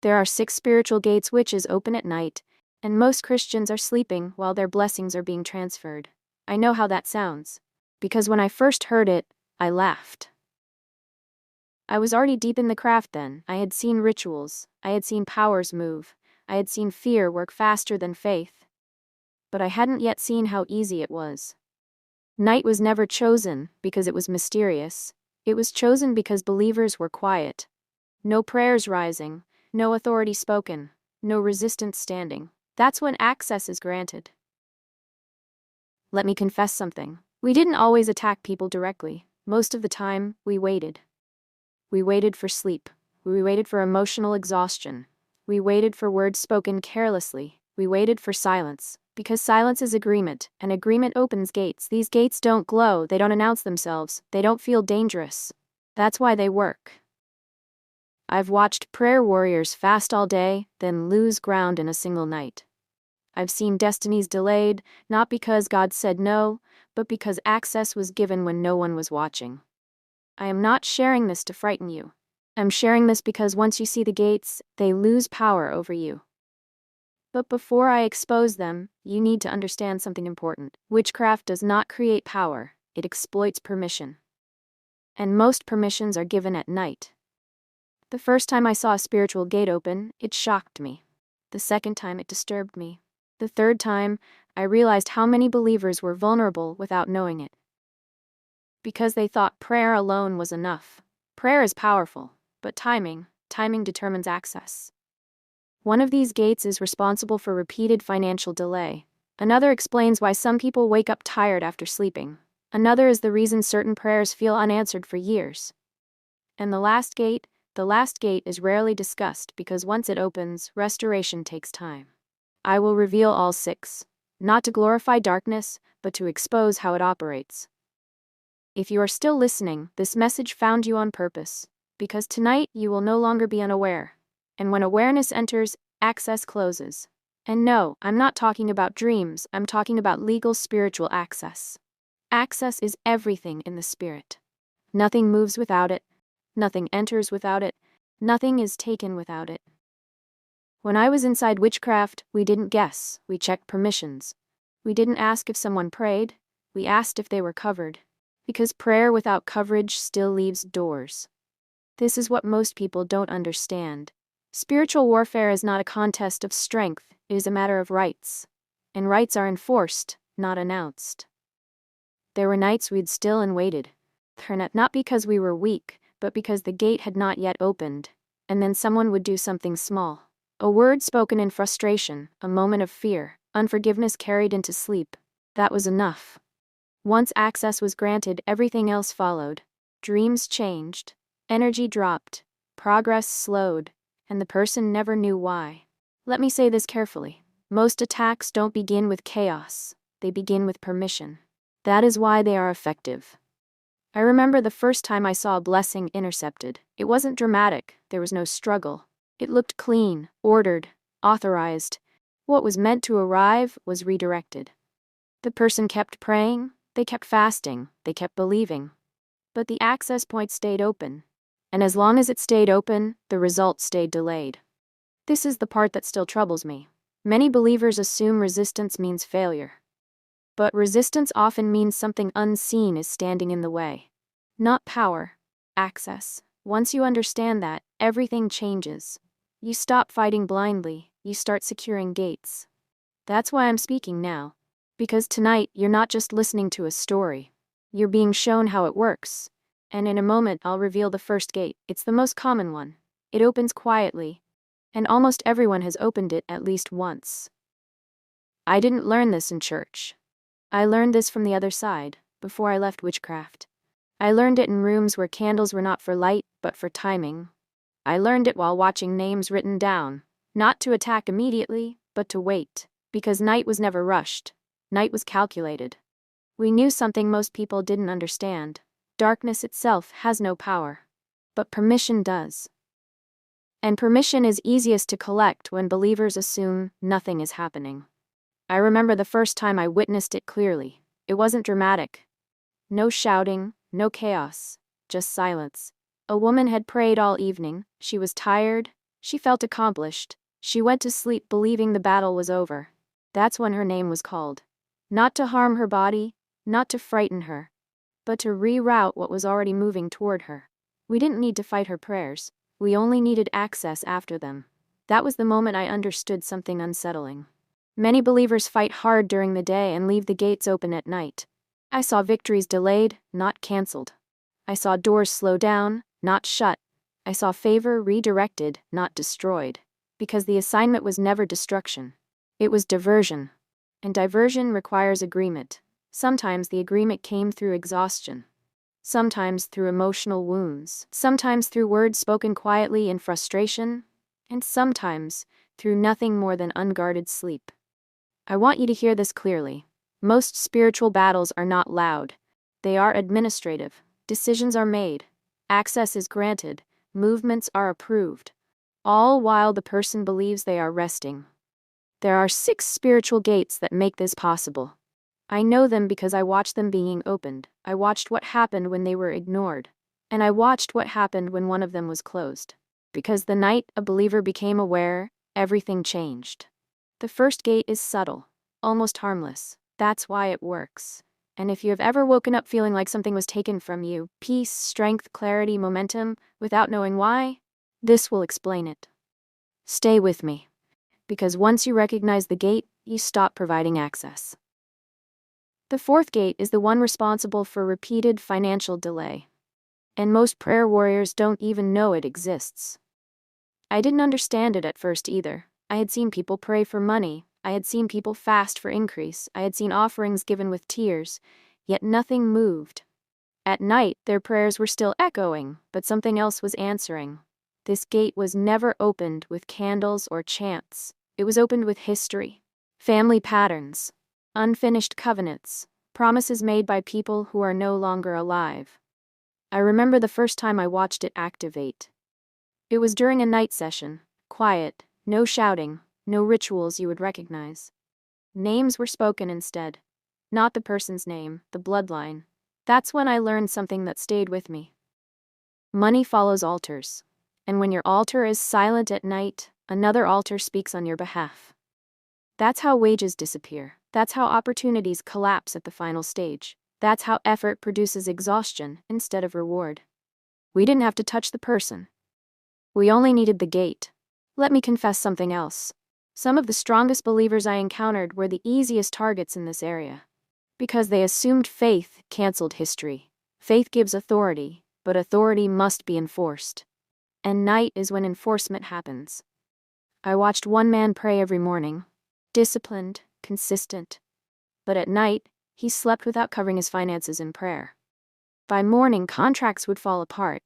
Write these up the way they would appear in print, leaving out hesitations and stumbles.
There are 6 spiritual gates witches open at night, and most Christians are sleeping while their blessings are being transferred. I know how that sounds. Because when I first heard it, I laughed. I was already deep in the craft then. I had seen rituals, I had seen powers move, I had seen fear work faster than faith. But I hadn't yet seen how easy it was. Night was never chosen because it was mysterious. It was chosen because believers were quiet. No prayers rising, no authority spoken, no resistance standing. That's when access is granted. Let me confess something. We didn't always attack people directly. Most of the time, we waited. We waited for sleep. We waited for emotional exhaustion. We waited for words spoken carelessly. We waited for silence. Because silence is agreement, and agreement opens gates. These gates don't glow, they don't announce themselves, they don't feel dangerous. That's why they work. I've watched prayer warriors fast all day, then lose ground in a single night. I've seen destinies delayed, not because God said no, but because access was given when no one was watching. I am not sharing this to frighten you. I'm sharing this because once you see the gates, they lose power over you. But before I expose them, you need to understand something important. Witchcraft does not create power, it exploits permission. And most permissions are given at night. The first time I saw a spiritual gate open, it shocked me. The second time, it disturbed me. The third time, I realized how many believers were vulnerable without knowing it. Because they thought prayer alone was enough. Prayer is powerful, but timing determines access. One of these gates is responsible for repeated financial delay. Another explains why some people wake up tired after sleeping. Another is the reason certain prayers feel unanswered for years. And the last gate is rarely discussed because once it opens, restoration takes time. I will reveal all 6, not to glorify darkness, but to expose how it operates. If you are still listening, this message found you on purpose, because tonight you will no longer be unaware. And when awareness enters, access closes. And no, I'm not talking about dreams, I'm talking about legal spiritual access. Access is everything in the spirit. Nothing moves without it, nothing enters without it, nothing is taken without it. When I was inside witchcraft, we didn't guess, we checked permissions. We didn't ask if someone prayed, we asked if they were covered. Because prayer without coverage still leaves doors. This is what most people don't understand. Spiritual warfare is not a contest of strength, it is a matter of rights. And rights are enforced, not announced. There were nights we'd still and waited. Not because we were weak, but because the gate had not yet opened. And then someone would do something small. A word spoken in frustration, a moment of fear, unforgiveness carried into sleep. That was enough. Once access was granted, everything else followed. Dreams changed, energy dropped, progress slowed, and the person never knew why. Let me say this carefully. Most attacks don't begin with chaos, they begin with permission. That is why they are effective. I remember the first time I saw a blessing intercepted. It wasn't dramatic, there was no struggle. It looked clean, ordered, authorized. What was meant to arrive was redirected. The person kept praying, they kept fasting, they kept believing. But the access point stayed open. And as long as it stayed open, the result stayed delayed. This is the part that still troubles me. Many believers assume resistance means failure. But resistance often means something unseen is standing in the way. Not power, access. Once you understand that, everything changes. You stop fighting blindly, you start securing gates. That's why I'm speaking now. Because tonight, you're not just listening to a story. You're being shown how it works. And in a moment, I'll reveal the first gate. It's the most common one. It opens quietly. And almost everyone has opened it at least once. I didn't learn this in church. I learned this from the other side, before I left witchcraft. I learned it in rooms where candles were not for light, but for timing. I learned it while watching names written down, not to attack immediately, but to wait, because night was never rushed. Night was calculated. We knew something most people didn't understand. Darkness itself has no power. But permission does. And permission is easiest to collect when believers assume nothing is happening. I remember the first time I witnessed it clearly. It wasn't dramatic. No shouting, no chaos, just silence. A woman had prayed all evening, she was tired, She felt accomplished. She went to sleep believing the battle was over. That's when her name was called. Not to harm her body, not to frighten her, but to reroute what was already moving toward her. We didn't need to fight her prayers. We only needed access after them. That was the moment I understood something unsettling. Many believers fight hard during the day and leave the gates open at night. I saw victories delayed, not canceled. I saw doors slow down, not shut. I saw favor redirected, not destroyed. Because the assignment was never destruction. It was diversion. And diversion requires agreement. Sometimes the agreement came through exhaustion. Sometimes through emotional wounds. Sometimes through words spoken quietly in frustration. And sometimes through nothing more than unguarded sleep. I want you to hear this clearly. Most spiritual battles are not loud. They are administrative. Decisions are made. Access is granted. Movements are approved. All while the person believes they are resting. There are 6 spiritual gates that make this possible. I know them because I watched them being opened. I watched what happened when they were ignored. And I watched what happened when one of them was closed. Because the night a believer became aware, everything changed. The first gate is subtle, almost harmless. That's why it works. And if you have ever woken up feeling like something was taken from you, peace, strength, clarity, momentum, without knowing why, this will explain it. Stay with me. Because once you recognize the gate, you stop providing access. The fourth gate is the one responsible for repeated financial delay. And most prayer warriors don't even know it exists. I didn't understand it at first either. I had seen people pray for money. I had seen people fast for increase. I had seen offerings given with tears. Yet nothing moved. At night, their prayers were still echoing, but something else was answering. This gate was never opened with candles or chants. It was opened with history, family patterns, unfinished covenants, promises made by people who are no longer alive. I remember the first time I watched it activate. It was during a night session, quiet, no shouting, no rituals you would recognize. Names were spoken instead. Not the person's name, the bloodline. That's when I learned something that stayed with me. Money follows altars. And when your altar is silent at night, another altar speaks on your behalf. That's how wages disappear. That's how opportunities collapse at the final stage. That's how effort produces exhaustion instead of reward. We didn't have to touch the person. We only needed the gate. Let me confess something else. Some of the strongest believers I encountered were the easiest targets in this area. Because they assumed faith canceled history. Faith gives authority, but authority must be enforced. And night is when enforcement happens. I watched one man pray every morning. Disciplined, consistent. But at night, he slept without covering his finances in prayer. By morning, contracts would fall apart.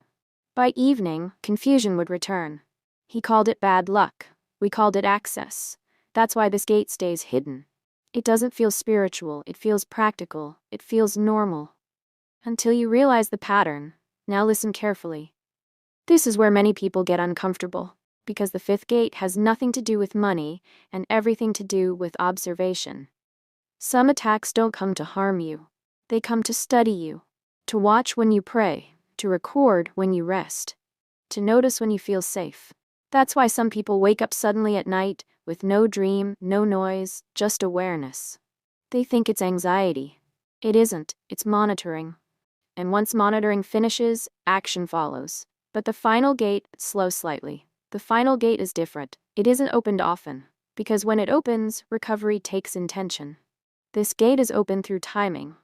By evening, confusion would return. He called it bad luck. We called it access. That's why this gate stays hidden. It doesn't feel spiritual, it feels practical, it feels normal. Until you realize the pattern. Now listen carefully. This is where many people get uncomfortable, because the fifth gate has nothing to do with money and everything to do with observation. Some attacks don't come to harm you. They come to study you, to watch when you pray, to record when you rest, to notice when you feel safe. That's why some people wake up suddenly at night with no dream, no noise, just awareness. They think it's anxiety. It isn't, it's monitoring. And once monitoring finishes, action follows. But the final gate, slow slightly. The final gate is different. It isn't opened often, because when it opens, recovery takes intention. This gate is open through timing.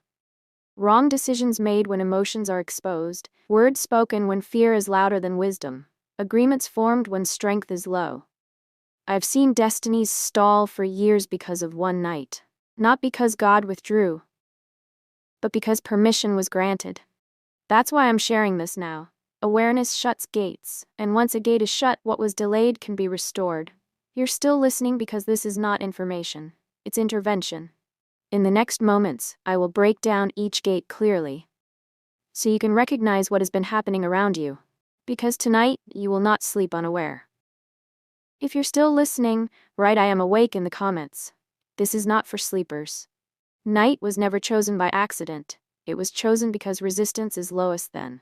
Wrong decisions made when emotions are exposed, words spoken when fear is louder than wisdom, agreements formed when strength is low. I've seen destinies stall for years because of one night. Not because God withdrew, but because permission was granted. That's why I'm sharing this now. Awareness shuts gates, and once a gate is shut, what was delayed can be restored. You're still listening because this is not information. It's intervention. In the next moments, I will break down each gate clearly, so you can recognize what has been happening around you. Because tonight, you will not sleep unaware. If you're still listening, write "I am awake" in the comments. This is not for sleepers. Night was never chosen by accident. It was chosen because resistance is lowest then.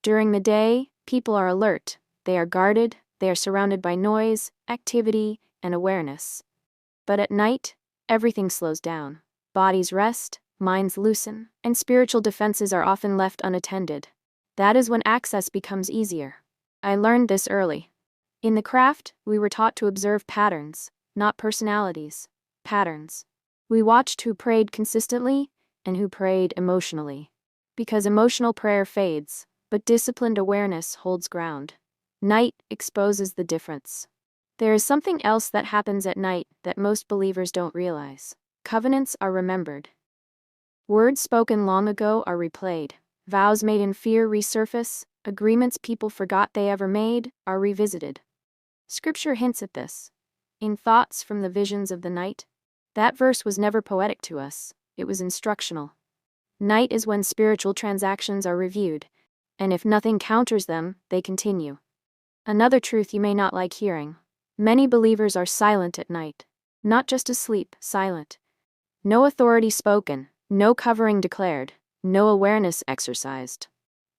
During the day, people are alert. They are guarded, They are surrounded by noise, activity, and awareness. But at night, everything slows down. Bodies rest, minds loosen, and spiritual defenses are often left unattended. That is when access becomes easier. I learned this early. In the craft, we were taught to observe patterns, not personalities. Patterns. We watched who prayed consistently and who prayed emotionally. Because emotional prayer fades, but disciplined awareness holds ground. Night exposes the difference. There is something else that happens at night that most believers don't realize. Covenants are remembered. Words spoken long ago are replayed. Vows made in fear resurface. Agreements people forgot they ever made are revisited. Scripture hints at this. In Thoughts from the Visions of the Night, that verse was never poetic to us, it was instructional. Night is when spiritual transactions are reviewed, and if nothing counters them, they continue. Another truth you may not like hearing. Many believers are silent at night. Not just asleep, silent. No authority spoken, no covering declared, no awareness exercised.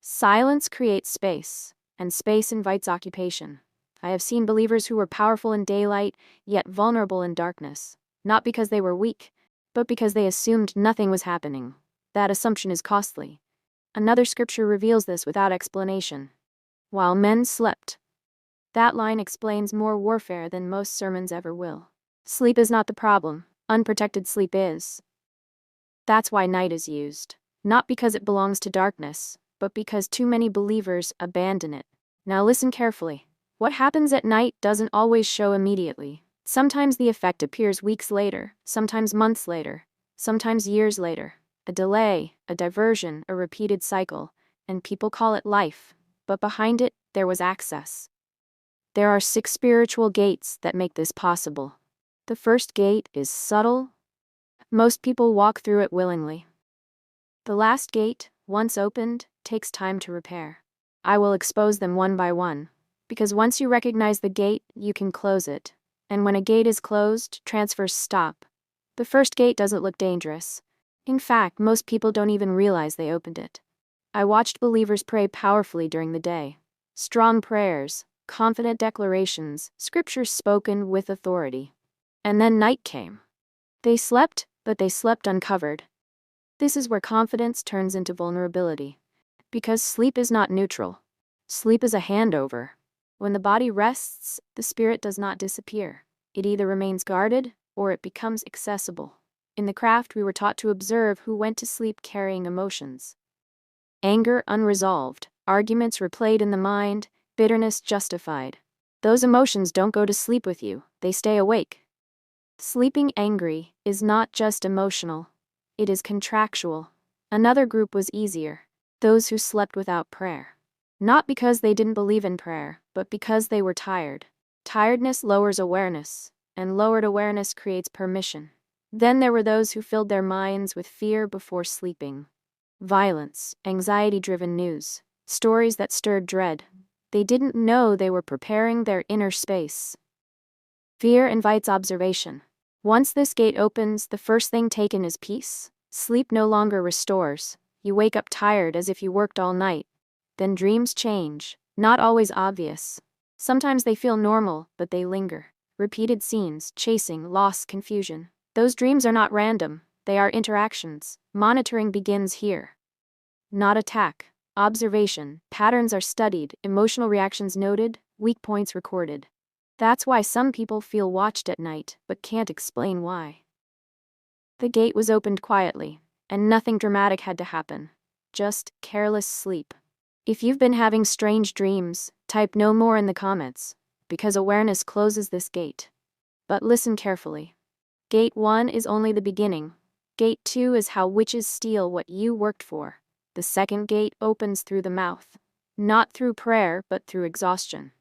Silence creates space, and space invites occupation. I have seen believers who were powerful in daylight, yet vulnerable in darkness. Not because they were weak, but because they assumed nothing was happening. That assumption is costly. Another scripture reveals this without explanation. While men slept. That line explains more warfare than most sermons ever will. Sleep is not the problem, unprotected sleep is. That's why night is used. Not because it belongs to darkness, but because too many believers abandon it. Now listen carefully. What happens at night doesn't always show immediately. Sometimes the effect appears weeks later, sometimes months later, sometimes years later. A delay, a diversion, a repeated cycle, and people call it life. But behind it, there was access. There are 6 spiritual gates that make this possible. The first gate is subtle. Most people walk through it willingly. The last gate, once opened, takes time to repair. I will expose them one by one, because once you recognize the gate, you can close it. And when a gate is closed, transfers stop. The first gate doesn't look dangerous. In fact, most people don't even realize they opened it. I watched believers pray powerfully during the day. Strong prayers, confident declarations, scriptures spoken with authority. And then night came. They slept, but they slept uncovered. This is where confidence turns into vulnerability. Because sleep is not neutral. Sleep is a handover. When the body rests, the spirit does not disappear. It either remains guarded, or it becomes accessible. In the craft, we were taught to observe who went to sleep carrying emotions. Anger unresolved, arguments replayed in the mind, bitterness justified. Those emotions don't go to sleep with you, they stay awake. Sleeping angry is not just emotional, it is contractual. Another group was easier, those who slept without prayer. Not because they didn't believe in prayer, but because they were tired. Tiredness lowers awareness, and lowered awareness creates permission. Then there were those who filled their minds with fear before sleeping. Violence, anxiety-driven news, stories that stirred dread. They didn't know they were preparing their inner space. Fear invites observation. Once this gate opens, the first thing taken is peace. Sleep no longer restores. You wake up tired as if you worked all night. Then dreams change, not always obvious. Sometimes they feel normal, but they linger. Repeated scenes, chasing, loss, confusion. Those dreams are not random, they are interactions. Monitoring begins here. Not attack. Observation. Patterns are studied, emotional reactions noted, weak points recorded. That's why some people feel watched at night, but can't explain why. The gate was opened quietly, and nothing dramatic had to happen. Just careless sleep. If you've been having strange dreams, type no more in the comments, because awareness closes this gate. But listen carefully. Gate 1 is only the beginning. Gate 2 is how witches steal what you worked for. The second gate opens through the mouth. Not through prayer, but through exhaustion.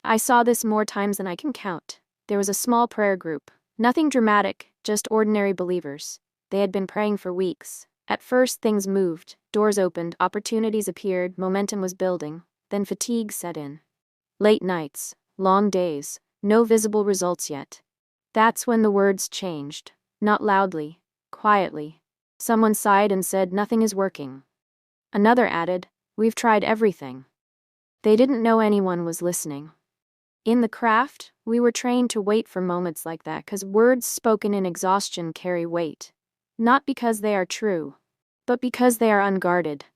I saw this more times than I can count. There was a small prayer group. Nothing dramatic, just ordinary believers. They had been praying for weeks. At first things moved, doors opened, opportunities appeared, momentum was building. Then fatigue set in. Late nights, long days, no visible results yet. That's when the words changed. Not loudly, quietly. Someone sighed and said, "Nothing is working." Another added, "We've tried everything." They didn't know anyone was listening. In the craft, we were trained to wait for moments like that because words spoken in exhaustion carry weight. Not because they are true, but because they are unguarded.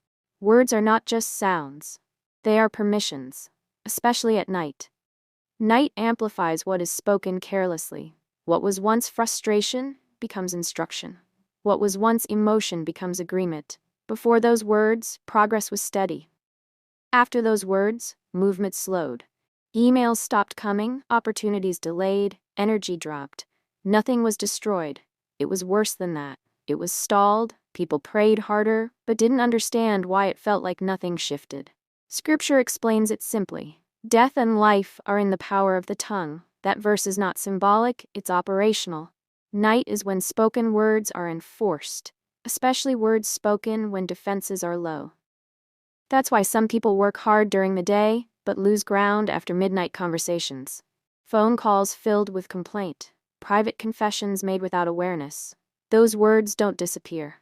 Words are not just sounds. They are permissions, especially at night. Night amplifies what is spoken carelessly. What was once frustration becomes instruction. What was once emotion becomes agreement. Before those words, progress was steady. After those words, movement slowed. Emails stopped coming, opportunities delayed, energy dropped. Nothing was destroyed. It was worse than that. It was stalled, people prayed harder, but didn't understand why it felt like nothing shifted. Scripture explains it simply. Death and life are in the power of the tongue. That verse is not symbolic, it's operational. Night is when spoken words are enforced, especially words spoken when defenses are low. That's why some people work hard during the day, but lose ground after midnight conversations. Phone calls filled with complaint. Private confessions made without awareness. Those words don't disappear.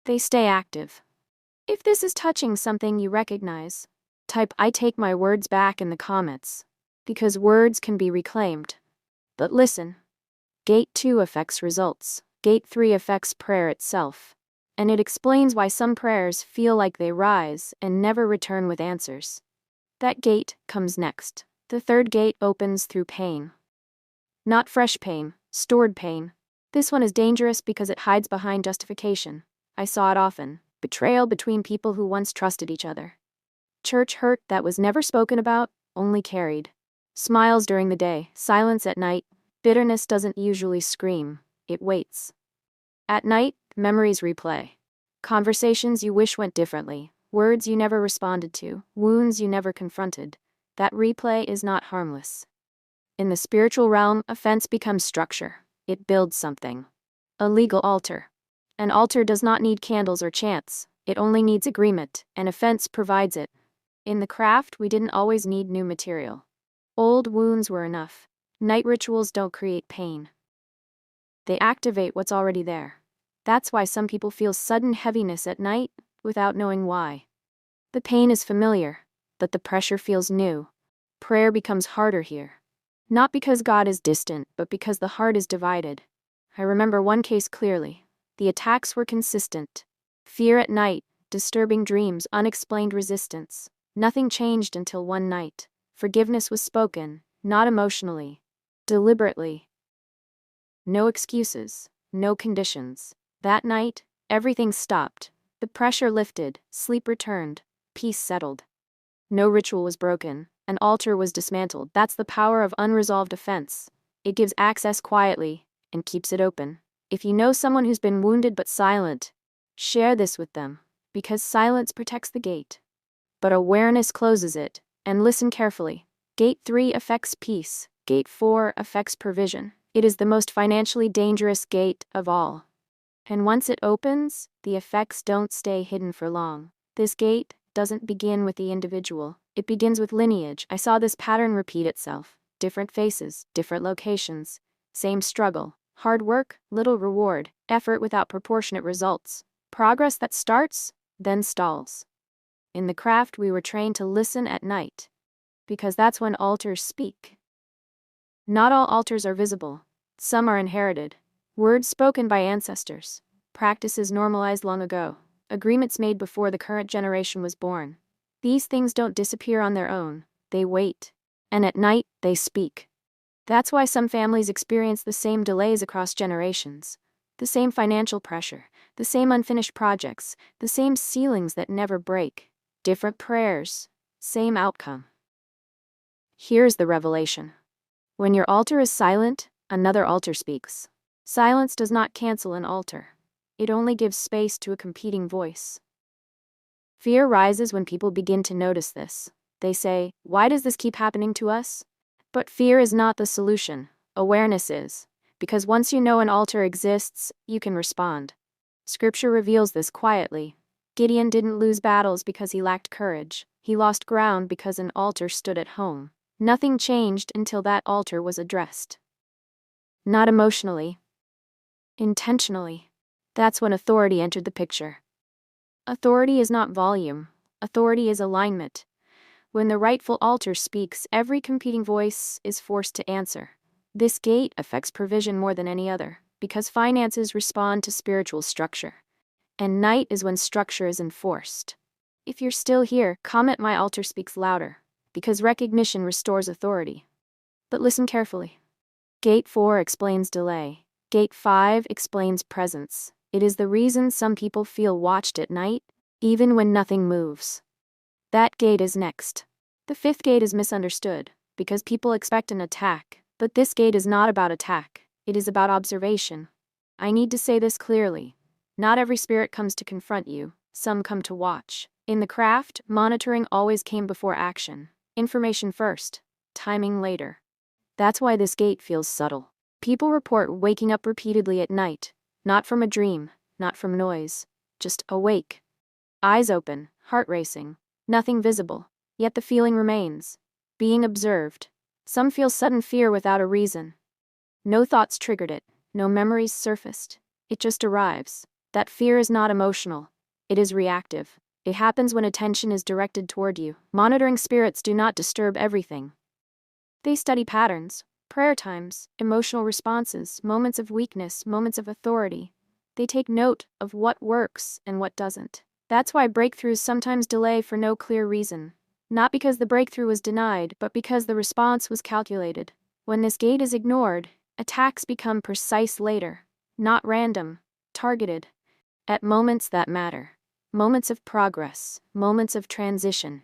They stay active. If this is touching something you recognize, type "I take my words back" in the comments. Because words can be reclaimed. But listen. Gate 2 affects results. Gate 3 affects prayer itself. And it explains why some prayers feel like they rise and never return with answers. That gate comes next. The third gate opens through pain. Not fresh pain, stored pain. This one is dangerous because it hides behind justification. I saw it often. Betrayal between people who once trusted each other. Church hurt that was never spoken about, only carried. Smiles during the day, silence at night. Bitterness doesn't usually scream, it waits. At night, memories replay. Conversations you wish went differently. Words you never responded to, wounds you never confronted. That replay is not harmless. In the spiritual realm, offense becomes structure. It builds something. A legal altar. An altar does not need candles or chants. It only needs agreement, and offense provides it. In the craft, we didn't always need new material. Old wounds were enough. Night rituals don't create pain. They activate what's already there. That's why some people feel sudden heaviness at night, without knowing why. The pain is familiar, but the pressure feels new. Prayer becomes harder here. Not because God is distant, but because the heart is divided. I remember one case clearly. The attacks were consistent. Fear at night, disturbing dreams, unexplained resistance. Nothing changed until one night. Forgiveness was spoken, not emotionally, deliberately. No excuses, no conditions. That night, everything stopped. The pressure lifted, sleep returned, peace settled. No ritual was broken, an altar was dismantled. That's the power of unresolved offense. It gives access quietly, and keeps it open. If you know someone who's been wounded but silent, share this with them, because silence protects the gate. But awareness closes it, and listen carefully. Gate 3 affects peace. Gate 4 affects provision. It is the most financially dangerous gate of all. And once it opens, the effects don't stay hidden for long. This gate doesn't begin with the individual. It begins with lineage. I saw this pattern repeat itself. Different faces, different locations. Same struggle. Hard work, little reward. Effort without proportionate results. Progress that starts, then stalls. In the craft, we were trained to listen at night. Because that's when altars speak. Not all altars are visible. Some are inherited. Words spoken by ancestors. Practices normalized long ago. Agreements made before the current generation was born. These things don't disappear on their own. They wait. And at night, they speak. That's why some families experience the same delays across generations. The same financial pressure. The same unfinished projects. The same ceilings that never break. Different prayers. Same outcome. Here's the revelation. When your altar is silent, another altar speaks. Silence does not cancel an altar. It only gives space to a competing voice. Fear rises when people begin to notice this. They say, "Why does this keep happening to us?" But fear is not the solution. Awareness is. Because once you know an altar exists, you can respond. Scripture reveals this quietly. Gideon didn't lose battles because he lacked courage. He lost ground because an altar stood at home. Nothing changed until that altar was addressed. Not emotionally. Intentionally. That's when authority entered the picture. Authority is not volume. Authority is alignment. When the rightful altar speaks, every competing voice is forced to answer. This gate affects provision more than any other, because finances respond to spiritual structure. And night is when structure is enforced. If you're still here, comment "My altar speaks louder," because recognition restores authority. But listen carefully. Gate 4 explains delay. Gate 5 explains presence. It is the reason some people feel watched at night, even when nothing moves. That gate is next. The 5th gate is misunderstood, because people expect an attack, but this gate is not about attack, it is about observation. I need to say this clearly. Not every spirit comes to confront you, some come to watch. In the craft, monitoring always came before action. Information first, timing later. That's why this gate feels subtle. People report waking up repeatedly at night, not from a dream, not from noise, just awake. Eyes open, heart racing, nothing visible, yet the feeling remains. Being observed. Some feel sudden fear without a reason. No thoughts triggered it, no memories surfaced. It just arrives. That fear is not emotional. It is reactive. It happens when attention is directed toward you. Monitoring spirits do not disturb everything. They study patterns, prayer times, emotional responses, moments of weakness, moments of authority. They take note of what works and what doesn't. That's why breakthroughs sometimes delay for no clear reason. Not because the breakthrough was denied, but because the response was calculated. When this gate is ignored, attacks become precise later, not random, targeted, at moments that matter. Moments of progress, moments of transition.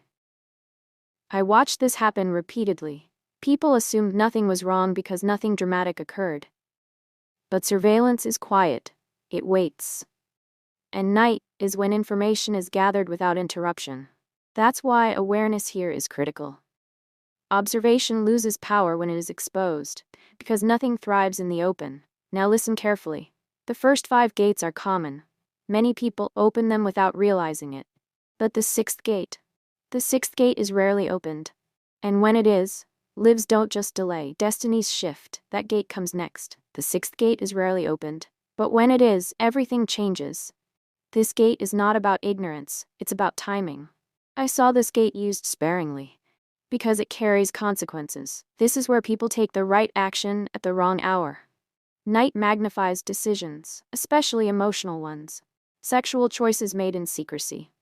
I watched this happen repeatedly. People assumed nothing was wrong because nothing dramatic occurred. But surveillance is quiet. It waits. And night is when information is gathered without interruption. That's why awareness here is critical. Observation loses power when it is exposed, because nothing thrives in the open. Now listen carefully. The first 5 gates are common. Many people open them without realizing it. But the 6th gate is rarely opened. And when it is, lives don't just delay, destinies shift. That gate comes next. The 6th gate is rarely opened. But when it is, everything changes. This gate is not about ignorance, it's about timing. I saw this gate used sparingly, because it carries consequences. This is where people take the right action at the wrong hour. Night magnifies decisions, especially emotional ones. Sexual choices made in secrecy.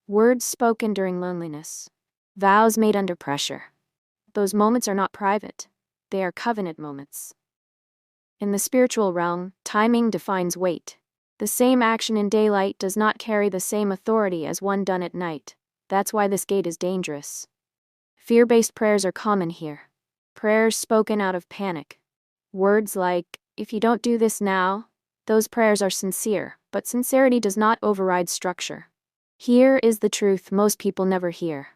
Words spoken during loneliness. Vows made under pressure. Those moments are not private. They are covenant moments. In the spiritual realm, timing defines weight. The same action in daylight does not carry the same authority as one done at night. That's why this gate is dangerous. Fear-based prayers are common here. Prayers spoken out of panic. Words like, "If you don't do this now," those prayers are sincere, but sincerity does not override structure. Here is the truth most people never hear.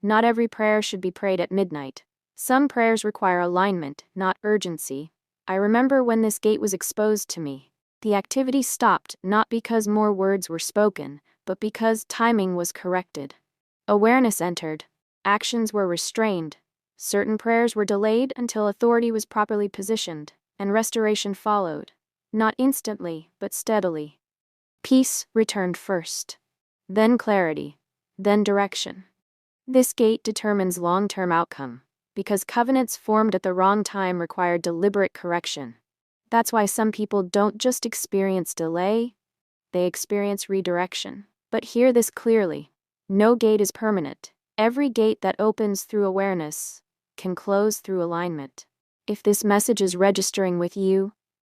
Not every prayer should be prayed at midnight. Some prayers require alignment, not urgency. I remember when this gate was exposed to me. The activity stopped not because more words were spoken, but because timing was corrected. Awareness entered. Actions were restrained. Certain prayers were delayed until authority was properly positioned, and restoration followed. Not instantly, but steadily. Peace returned first. Then clarity. Then direction. This gate determines long-term outcome, because covenants formed at the wrong time require deliberate correction. That's why some people don't just experience delay, they experience redirection. But hear this clearly. No gate is permanent. Every gate that opens through awareness can close through alignment. If this message is registering with you,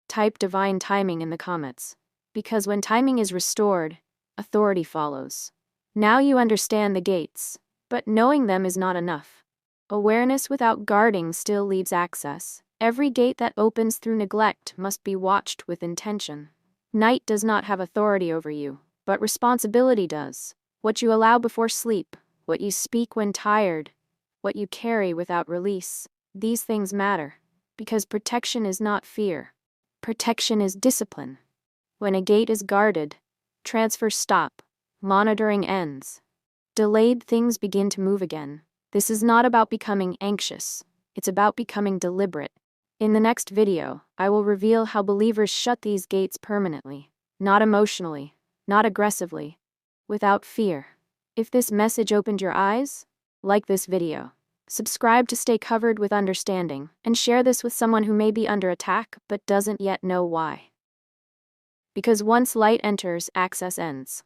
type divine timing in the comments. Because when timing is restored, authority follows. Now you understand the gates, but knowing them is not enough. Awareness without guarding still leaves access. Every gate that opens through neglect must be watched with intention. Night does not have authority over you, but responsibility does. What you allow before sleep, what you speak when tired, what you carry without release, these things matter. Because protection is not fear. Protection is discipline. When a gate is guarded, transfers stop, monitoring ends. Delayed things begin to move again. This is not about becoming anxious. It's about becoming deliberate. In the next video, I will reveal how believers shut these gates permanently. Not emotionally, not aggressively, without fear. If this message opened your eyes, Like this video. Subscribe to stay covered with understanding, and share this with someone who may be under attack but doesn't yet know why. Because once light enters, access ends.